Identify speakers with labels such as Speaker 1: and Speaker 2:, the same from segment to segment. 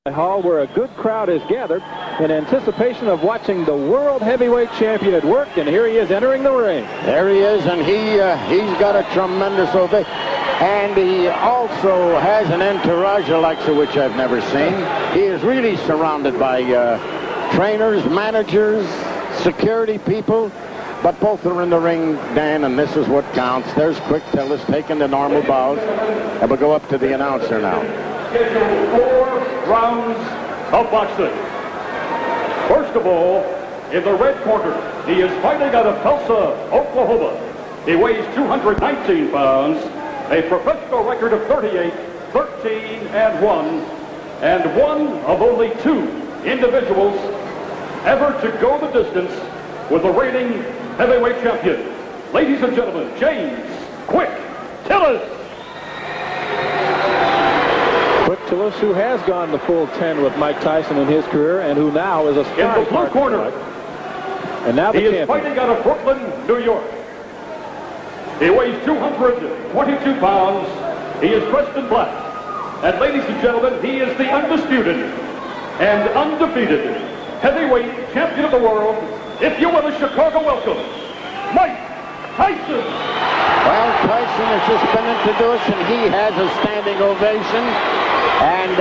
Speaker 1: Hall, where a good crowd is gathered in anticipation of watching the world heavyweight champion at work, and here he is entering the ring.
Speaker 2: There he is, and he's got a tremendous ovation, and he also has an entourage the likes of which I've never seen. He is really surrounded by trainers, managers, security people, but both are in the ring, Dan, and this is what counts. There's Quick Tillis taking the normal bows, and we'll go up to the announcer now.
Speaker 3: Scheduled 4 rounds of boxing. First of all, in the red corner, he is fighting out of Tulsa, Oklahoma. He weighs 219 pounds, a professional record of 38, 13-1, and one of only 2 individuals ever to go the distance with the reigning heavyweight champion. Ladies and gentlemen, James Quick Tillis.
Speaker 1: Quick Tillis, who has gone the full 10 with Mike Tyson in his career, and who now is a sparring
Speaker 3: in the blue corner.
Speaker 1: And now the
Speaker 3: he is fighting out of Brooklyn, New York. He weighs 222 pounds. He is dressed in black. And ladies and gentlemen, he is the undisputed and undefeated heavyweight champion of the world. If you will, a Chicago welcome, Mike Tyson.
Speaker 2: Well, Tyson has just been introduced, and he has a standing ovation. And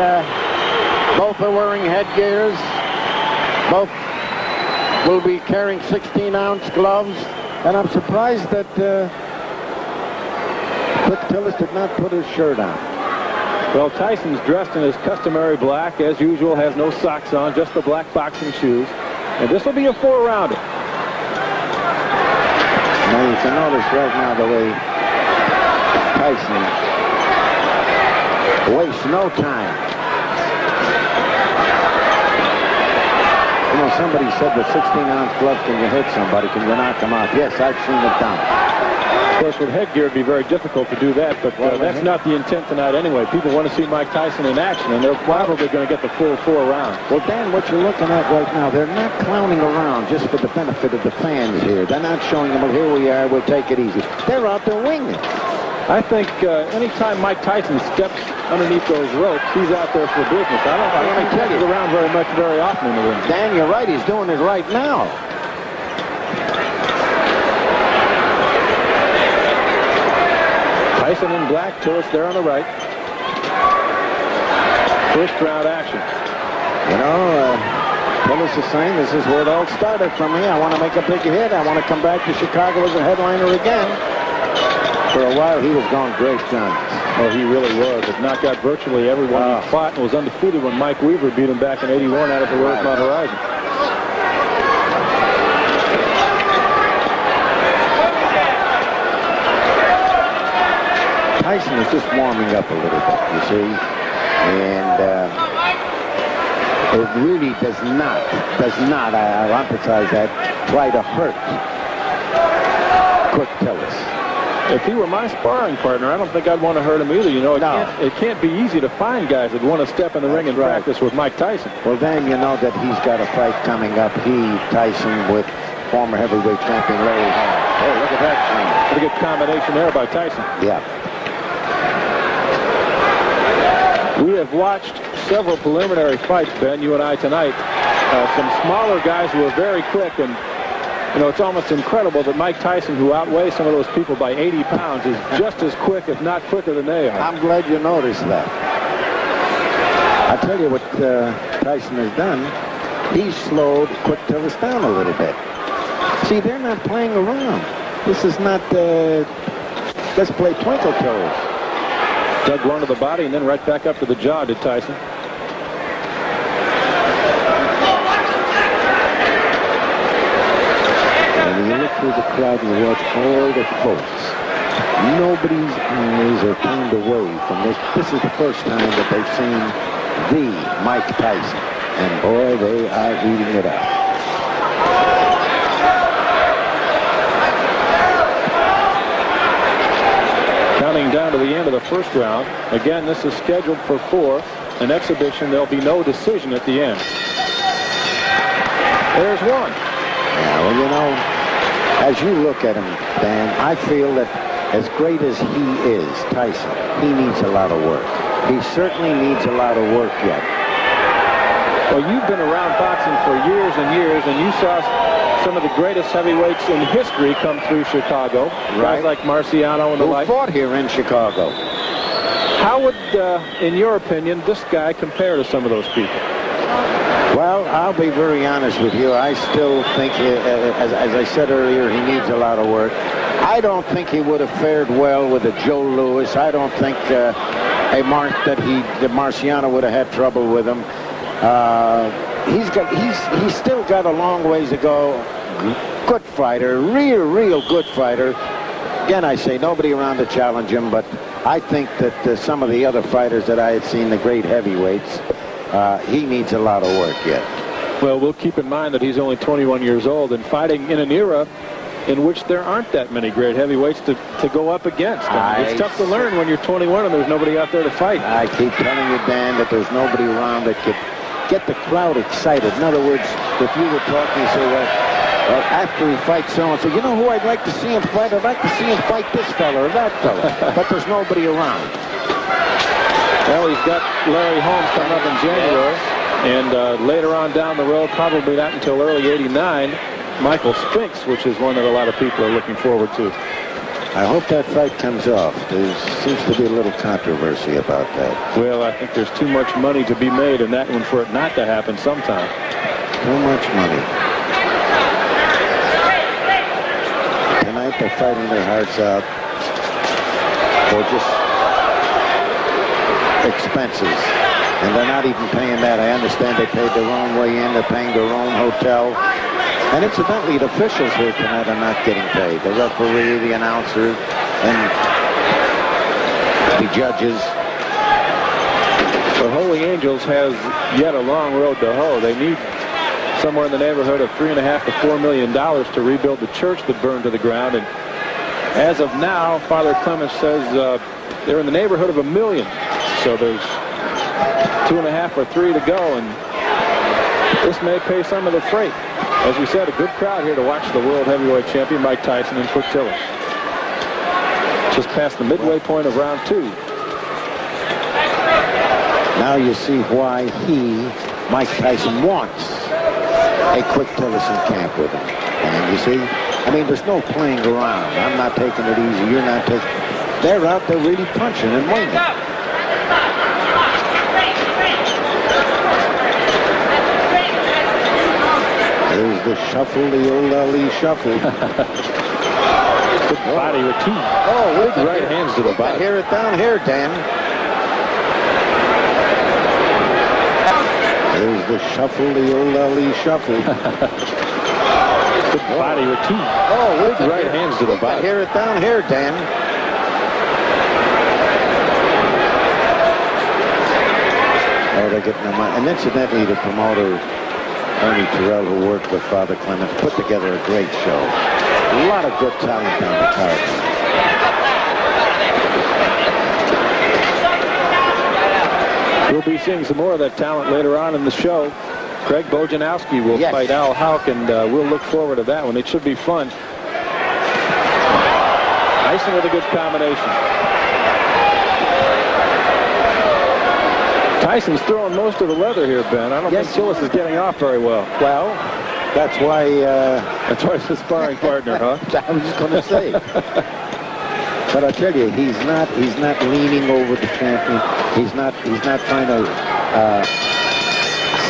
Speaker 2: both are wearing headgears. Both will be carrying 16-ounce gloves. And I'm surprised that Quick Tillis did not put his shirt on.
Speaker 1: Well, Tyson's dressed in his customary black, as usual, has no socks on, just the black boxing shoes. And this will be a 4-rounder.
Speaker 2: Now you can notice right now the way Tyson wastes no time. You know, somebody said with 16-ounce gloves, can you hit somebody? Can you knock them out? Yes, I've seen it done.
Speaker 1: Of course, with headgear, it'd be very difficult to do that, but that's not the intent tonight anyway. People want to see Mike Tyson in action, and they're probably going to get the full 4 rounds.
Speaker 2: Well, Dan, what you're looking at right now, they're not clowning around just for the benefit of the fans here. They're not showing them, well, here we are, we'll take it easy. They're out there winging.
Speaker 1: I think anytime Mike Tyson steps underneath those ropes, he's out there for business. I don't think he touches around very often in the ring.
Speaker 2: Dan, you're right. He's doing it right now.
Speaker 1: Tyson in black, Tillis there on the right. First round action.
Speaker 2: You know, Tillis is saying this is where it all started for me. I want to make a big hit. I want to come back to Chicago as a headliner again. For a while, he was going great guns.
Speaker 1: Oh, he really was. It knocked out virtually everyone he fought and was undefeated when Mike Weaver beat him back in '81 out of the Rosemont Horizon.
Speaker 2: Tyson is just warming up a little bit, you see, and it really does not, I'll emphasize that, try to hurt Quick Tillis.
Speaker 1: If he were my sparring partner, I don't think I'd want to hurt him either. You know, it can't be easy to find guys that want to step in the ring and practice with Mike Tyson.
Speaker 2: Well, then you know that he's got a fight coming up. Tyson, with former heavyweight champion Larry Hall. Oh, look at that swing.
Speaker 1: Pretty good combination there by Tyson.
Speaker 2: Yeah.
Speaker 1: We have watched several preliminary fights, Ben, you and I tonight. Some smaller guys who are very quick, and you know, it's almost incredible that Mike Tyson, who outweighs some of those people by 80 pounds, is just as quick, if not quicker than they are.
Speaker 2: I'm glad you noticed that. I'll tell you what Tyson has done. He's slowed Quick Tillis down a little bit. See, they're not playing around. This is not, let's play Twinkle Toes.
Speaker 1: Dug one to the body and then right back up to the jaw to Tyson.
Speaker 2: And you look through the crowd and you watch all the folks. Nobody's eyes are turned away from this. This is the first time that they've seen the Mike Tyson. And boy, they are eating it up.
Speaker 1: Counting down to the end of the first round. Again, this is scheduled for 4. An exhibition. There'll be no decision at the end. There's one.
Speaker 2: Yeah, well, you know, as you look at him, Dan, I feel that as great as he is, Tyson, he needs a lot of work. He certainly needs a lot of work yet.
Speaker 1: Well, you've been around boxing for years and years, and you saw some of the greatest heavyweights in history come through Chicago.
Speaker 2: Right.
Speaker 1: Guys like Marciano and the like.
Speaker 2: Who fought here in Chicago.
Speaker 1: How would, in your opinion, this guy compare to some of those people?
Speaker 2: Well, I'll be very honest with you. I still think, as I said earlier, he needs a lot of work. I don't think he would have fared well with a Joe Louis. I don't think that Marciano would have had trouble with him. He's still got a long ways to go. Good fighter, real good fighter. Again, I say nobody around to challenge him, but I think that some of the other fighters that I had seen, the great heavyweights, he needs a lot of work yet.
Speaker 1: Well, we'll keep in mind that he's only 21 years old and fighting in an era in which there aren't that many great heavyweights to go up against. It's tough to learn when you're 21 and there's nobody out there to fight.
Speaker 2: I keep telling you, Dan, that there's nobody around that could get the crowd excited. In other words, if you were talking, say, well, after he fights so-and-so, you know who I'd like to see him fight? I'd like to see him fight this fella or that fella. But there's nobody around.
Speaker 1: Well, he's got Larry Holmes coming up in January. And later on down the road, probably not until early '89, Michael Spinks, which is one that a lot of people are looking forward to.
Speaker 2: I hope that fight comes off. There seems to be a little controversy about that.
Speaker 1: Well, I think there's too much money to be made in that one for it not to happen sometime.
Speaker 2: Too much money. Tonight they're fighting their hearts out for just expenses. And they're not even paying that. I understand they paid their own way in. They're paying their own hotel. And incidentally, the officials here tonight are not getting paid. The referee, the announcer, and the judges.
Speaker 1: The Holy Angels has yet a long road to hoe. They need somewhere in the neighborhood of $3.5 to $4 million to rebuild the church that burned to the ground. And as of now, Father Clemens says they're in the neighborhood of $1 million. So there's 2.5 or 3 to go, and this may pay some of the freight. As we said, a good crowd here to watch the world heavyweight champion Mike Tyson and James Tillis. Just past the midway point of round 2.
Speaker 2: Now you see why Mike Tyson, wants a quick Tillis in camp with him. And you see, I mean, there's no playing around. I'm not taking it easy. You're not taking. They're out there really punching and winging. There's the shuffle, the old Ali shuffle.
Speaker 1: Good body with 2 big right hands to the body.
Speaker 2: I hear it down here, Dan. There's the shuffle, the old Ali shuffle.
Speaker 1: Good body with 2 big right hands to the body.
Speaker 2: I hear it down here, Dan. Oh, they're getting them on. And incidentally, the promoter, Ernie Terrell, who worked with Father Clemens, put together a great show. A lot of good talent on the card.
Speaker 1: We'll be seeing some more of that talent later on in the show. Craig Bojanowski will fight Al Houck, and we'll look forward to that one. It should be fun. Tyson with a good combination. Tyson's throwing most of the leather here, Ben. I don't think Tillis is getting off very well.
Speaker 2: Well, that's why
Speaker 1: he's a sparring partner, huh?
Speaker 2: I was just going to say. But I tell you, he's not leaning over the champion. He's not trying to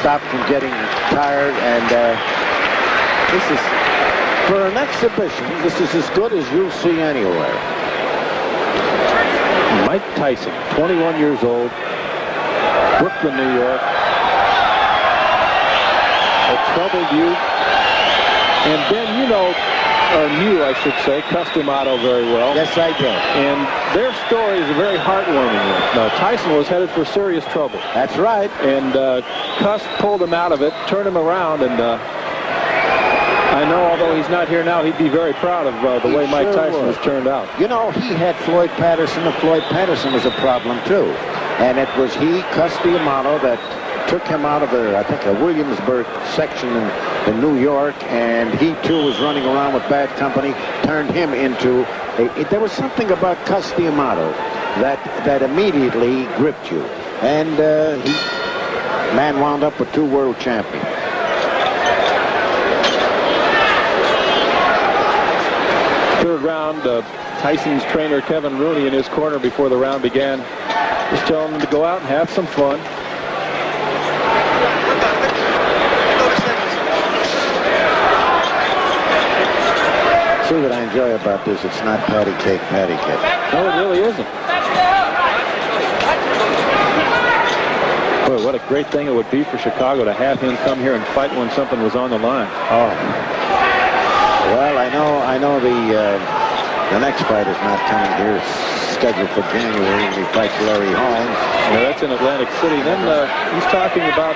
Speaker 2: stop from getting tired. And this is, for an exhibition, this is as good as you'll see anywhere.
Speaker 1: Mike Tyson, 21 years old. Brooklyn, New York. A troubled youth. And Ben, you know, or knew, I should say, Customato very well.
Speaker 2: Yes, I do.
Speaker 1: And their story is a very heartwarming one. Tyson was headed for serious trouble.
Speaker 2: That's right.
Speaker 1: And Cuss pulled him out of it, turned him around, and I know, although he's not here now, he'd be very proud of the way Mike Tyson has turned out.
Speaker 2: You know, he had Floyd Patterson, and Floyd Patterson was a problem, too. And it was Cuss D'Amato, that took him out of I think a Williamsburg section in New York, and he too was running around with bad company, turned him into there was something about Cuss D'Amato that immediately gripped you. And Man wound up with 2 world champions.
Speaker 1: Third round, Tyson's trainer Kevin Rooney in his corner before the round began, just telling him to go out and have some fun.
Speaker 2: See what I enjoy about this, it's not patty cake.
Speaker 1: No, it really isn't. Boy, what a great thing it would be for Chicago to have him come here and fight when something was on the line.
Speaker 2: Oh. Well, I know the next fight is not coming here. It's scheduled for January. He fights Larry Holmes.
Speaker 1: Yeah, that's in Atlantic City. Then he's talking about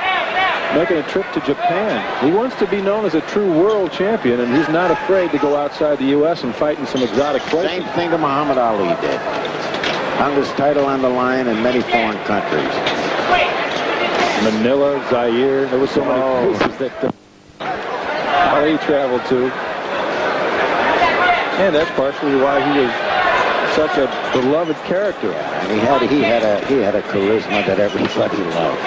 Speaker 1: making a trip to Japan. He wants to be known as a true world champion, and he's not afraid to go outside the U.S. and fight in some exotic places.
Speaker 2: Same thing that Muhammad Ali did. Hung his title on the line in many foreign countries.
Speaker 1: Manila, Zaire, there were so many places that Ali traveled to. And that's partially why he was such a beloved character.
Speaker 2: Yeah, and he had a charisma that everybody loved.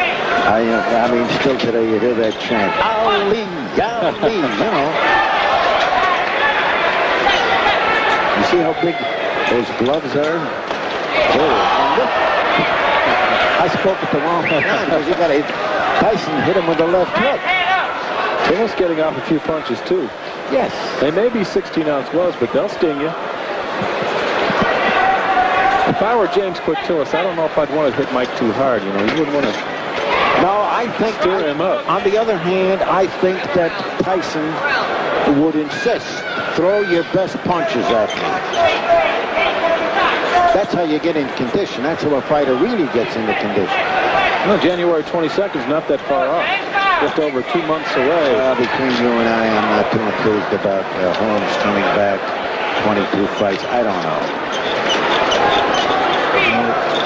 Speaker 2: I mean, still today you hear that chant, Ali, Ali, you know. You see how big those gloves are? I spoke at the wrong time because Tyson hit him with the left hook.
Speaker 1: Tillis getting off a few punches too.
Speaker 2: Yes.
Speaker 1: They may be 16-ounce gloves, but they'll sting you. If I were James Quick Tillis, I don't know if I'd want to hit Mike too hard. You know, you wouldn't want to.
Speaker 2: No, I think
Speaker 1: stir him up.
Speaker 2: On the other hand, I think that Tyson would insist, throw your best punches at me. That's how you get in condition. That's how a fighter really gets into condition.
Speaker 1: No, January 22nd is not that far off. Just over 2 months away.
Speaker 2: Well, between you and I'm not too enthused about Holmes coming back. 22 fights. I don't know.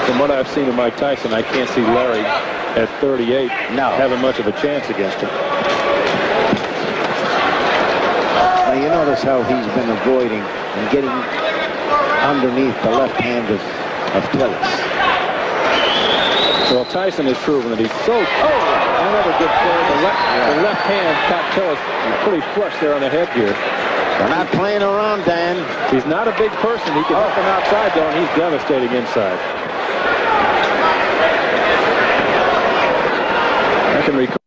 Speaker 1: From what I've seen of Mike Tyson, I can't see Larry at 38 having much of a chance against him.
Speaker 2: Now, you notice how he's been avoiding and getting underneath the left hand of Tillis.
Speaker 1: Well, Tyson has proven that he's so... another good play. The left hand caught Tillis pretty flush there on the head here.
Speaker 2: They're not playing around, Dan.
Speaker 1: He's not a big person. He can hook him outside, though, and he's devastating inside. I can recall